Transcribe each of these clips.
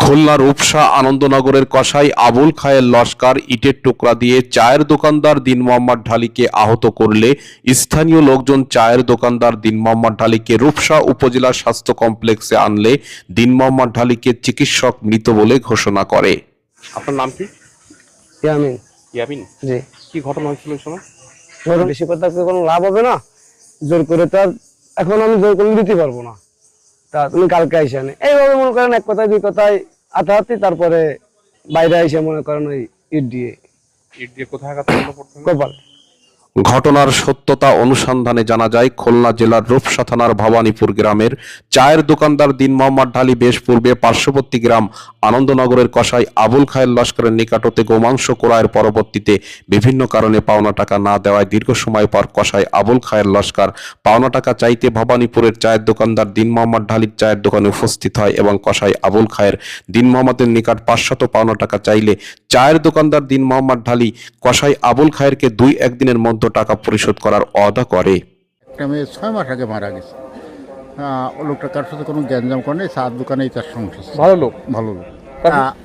খুলনা রূপসা আনন্দনগরের কসাই আবুল খায়ের লস্কর ইটের টুকরা দিয়ে চায়ের দোকানদার দিন মোহাম্মদ ঢালিকে আহত করলে স্থানীয় লোকজন চায়ের দোকানদার দিন মোহাম্মদ ঢালিকে রূপসা উপজেলা স্বাস্থ্য কমপ্লেক্সে আনলে দিন মোহাম্মদ ঢালিকে চিকিৎসক মৃত বলে ঘোষণা করে। আপনার নাম কি? ইয়ামিন। ইয়ামিন জি। কি ঘটনা হয়েছিল এই সময়? বেশি কথা কোনো লাভ হবে না, জোর করে তো আর এখন আমি জোর করে দিতে পারবো না। তা তুমি কালকে আইসা নে এইভাবে মনে করেন, এক কথায় দুই কথায় হাতাহাতি, তারপরে বাইরে আইসা মনে করেন ওই ইট দিয়ে কোথায় আঘাত করলো প্রথমে? কপাল। ঘটনার সত্যতা অনুসন্ধানে জানা যায়, খুলনা জেলার রূপসা থানার ভবানীপুর গ্রামের চায়ের দোকানদার দিন মোহাম্মদ ঢালি বেশ পূর্বে পার্শ্ববর্তী গ্রাম আনন্দনগরের কসাই আবুল খায়ের লস্করের নিকট হতে গোমাংস ক্রয়ের পরবর্তীতে বিভিন্ন কারণে পাওনা টাকা না দেওয়ায় দীর্ঘ সময় পর কসাই আবুল খায়ের লস্কর পাওনা টাকা চাইতে ভবানীপুরের চায়ের দোকানদার দিন মোহাম্মদ ঢালির চায়ের দোকানে উপস্থিত হয় এবং কসাই আবুল খায়ের দিন মোহাম্মদের নিকট 500 পাওনা টাকা চাইলে চায়ের দোকানদার দিন মোহাম্মদ ঢালি কসাই আবুল খায়েরকে 2-1 দিনের মধ্যে টাকা পরিশোধ করার ওয়াদা করে। একটা মেয়ে 6 মাস আগে মারা গেছে। ও লোকটা কার সাথে কোনো গ্যাঞ্জাম করে নেই, চার দোকানেই তার সংসার। ভালো লোক।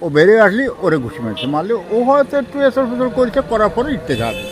ও বেরিয়ে আসলি ওরে ঘুষি মারছে, মারলে ও হয়তো একটু এসর ফেসর করেছে, করার পরে ইটতে যাবে।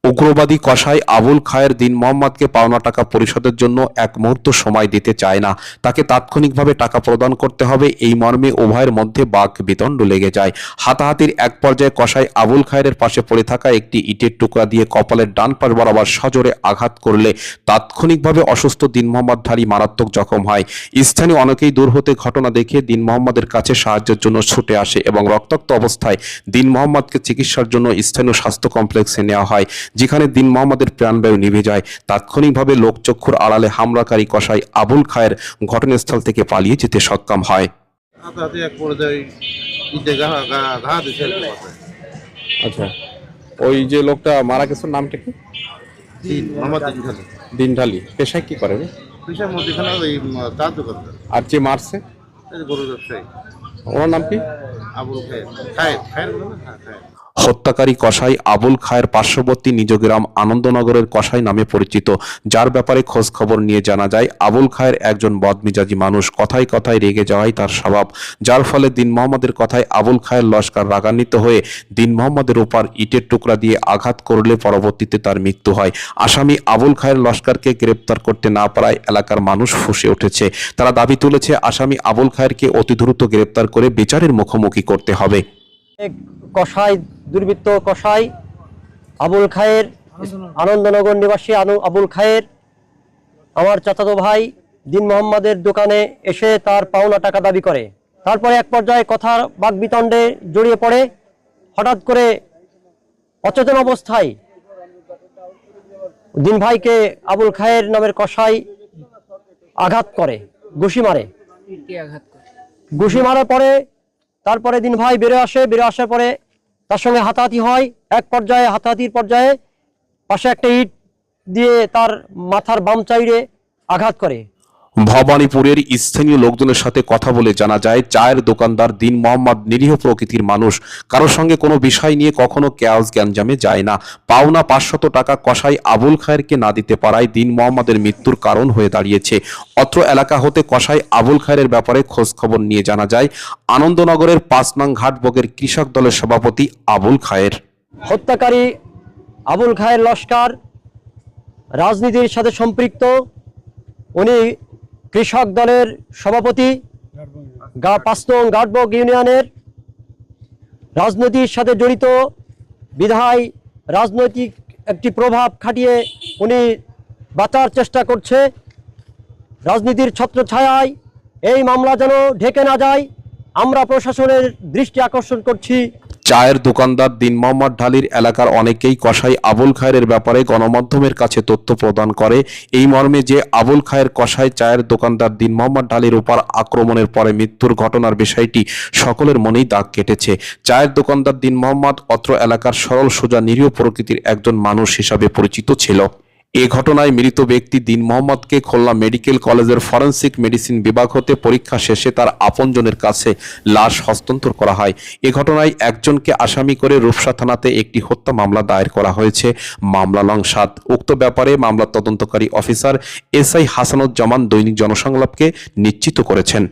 উগ্রবাদী কসাই আবুল খায়ের দিন মোহাম্মদকে পাওনা টাকা পরিশোধের জন্য এক মুহূর্ত সময় দিতে চায় না, তাকে তাৎক্ষণিকভাবে টাকা প্রদান করতে হবে। এই মর্মে উভয়ের মধ্যে বাক বিতণ্ড লেগে যায়। হাতাহাতির এক পর্যায়ে কসাই আবুল খায়ের পাশে পড়ে থাকা একটি ইটের টুকরা দিয়ে কপালের ডান পাশ বরাবর সজোরে আঘাত করলে তাৎক্ষণিকভাবে অসুস্থ দিন মোহাম্মদ ঢালি মারাত্মক জখম হয়। স্থানীয় অনেকেই দূর হতে ঘটনা দেখে দিন মোহাম্মদের কাছে সাহায্যের জন্য ছুটে আসে এবং রক্তাক্ত অবস্থায় দিন মোহাম্মদকে চিকিৎসার জন্য স্থানীয় স্বাস্থ্য কমপ্লেক্সে নেওয়া হয়, যেখানে দিন মোহাম্মদের প্রাণবায়ু নিভে যায়। তাৎক্ষণিকভাবে লোকচক্ষুর আড়ালে হামলাকারী কসাই আবুল খায়ের ঘটনাস্থল থেকে পালিয়ে যেতে সক্ষম হয়। আচ্ছা, ওই যে লোকটা মারা গেছে নামটা কি? দিন ঢালি পেশায় কি করে? আর যে মারছে ওনার নাম কি? হত্যাকারী কসাই আবুল খায়ের পার্শ্ববর্তী নিজ গ্রাম আনন্দনগরের কসাই নামে পরিচিত, যার ব্যাপারে খোঁজ খবর নিয়ে জানা যায় আবুল খায়ের একজন বদমিজাজি মানুষ, কথায় কথায় রেগে যাওয়াই তার স্বভাব, যার ফলে দিন মোহাম্মদের কথায় আবুল খায়ের লস্কর রাগান্বিত হয়ে দিন মোহাম্মদের উপর ইটের টুকরা দিয়ে আঘাত করলে পরবর্তীতে তার মৃত্যু হয়। আসামি আবুল খায়ের লস্করকে গ্রেপ্তার করতে না পারায় এলাকার মানুষ ফুঁসে উঠেছে। তারা দাবি তুলেছে আসামি আবুল খায়েরকে অতি দ্রুত গ্রেপ্তার করে বিচারের মুখোমুখি করতে হবে। কসাই, দুর্বৃত্ত কসাই আবুল খায়ের, আনন্দনগর নিবাসী আবুল খায়ের আমার চাচাতো ভাই দিন মোহাম্মদের দোকানে এসে তার পাওনা টাকা দাবি করে। তারপরে এক পর্যায়ে কথার বাকবিতণ্ডে জড়িয়ে পড়ে। হঠাৎ করে অচেতন অবস্থায় দিন ভাইকে আবুল খায়ের নামের কসাই আঘাত করে, ঘুষি মারে। ঘুষি মারার পরে তারপরে দিন ভাই বেরিয়ে আসার পরে তার সঙ্গে হাতাহাতি হয়। এক পর্যায়ে হাতাহাতির পর্যায়ে পাশে একটা ইট দিয়ে তার মাথার বাম সাইডে আঘাত করে। ভবানীপুরের স্থানীয় লোকজনের সাথে কথা বলে জানা যায়, চায়ের দোকানদার দিন মোহাম্মদ নিরীহ প্রকৃতির মানুষ, কারোর সঙ্গে কোনো বিষয় নিয়ে কখনো কেয়াস গ্যাঞ্জামে যায় না। পাওনা 500 টাকা কসাই আবুল খায়েরকে না দিতে পারায় দিন মোহাম্মদের মৃত্যুর কারণ হয়ে দাঁড়িয়েছে। অত্র এলাকা হতে কসাই আবুল খায়ের ব্যাপারে খোঁজ খবর নিয়ে জানা যায় আনন্দনগরের 5 নং ঘাটবগের কৃষক দলের সভাপতি আবুল খায়ের। হত্যাকারী আবুল খায়ের লস্কর রাজনীতির সাথে সম্পৃক্ত। উনি কৃষক দলের সভাপতি, 5 নং ঘাটবগ ইউনিয়নের রাজনীতির সাথে জড়িত বিধায় রাজনৈতিক একটি প্রভাব খাটিয়ে উনি বাঁচার চেষ্টা করছে। রাজনীতির ছত্রছায়ায় এই মামলা যেন ঢেকে না যায়, আমরা প্রশাসনের দৃষ্টি আকর্ষণ করছি। চায়ের দোকানদার দিন মোহাম্মদ ঢালির এলাকার অনেকেই কসাই আবুল খায়ের ব্যাপারে গণমাধ্যমের কাছে তথ্য প্রদান করে, এই মর্মে যে আবুল খায়ের কসাই চায়ের দোকানদার দিন মোহাম্মদ ঢালির উপর আক্রমণের পরে মৃত্যুর ঘটনার বিষয়টি সকলের মনেই দাগ কেটেছে। চায়ের দোকানদার দিন মোহাম্মদ অত্র এলাকার সরল সোজা নিরীহ প্রকৃতির একজন মানুষ হিসাবে পরিচিত ছিল। এ ঘটনায় মৃত ব্যক্তি দিন মোহাম্মদকে খুলনা মেডিকেল কলেজের ফরেনসিক মেডিসিন বিভাগ হতে পরীক্ষা শেষে তার আপনজনের কাছে লাশ হস্তান্তর করা হয়। এ ঘটনায় একজনকে আসামি করে রূপসা থানাতে একটি হত্যা মামলা দায়ের করা হয়েছে, মামলা নং 7। উক্ত ব্যাপারে মামলার তদন্তকারী অফিসার SI হাসানুজ্জামান দৈনিক জনসংলাপকে নিশ্চিত করেছেন।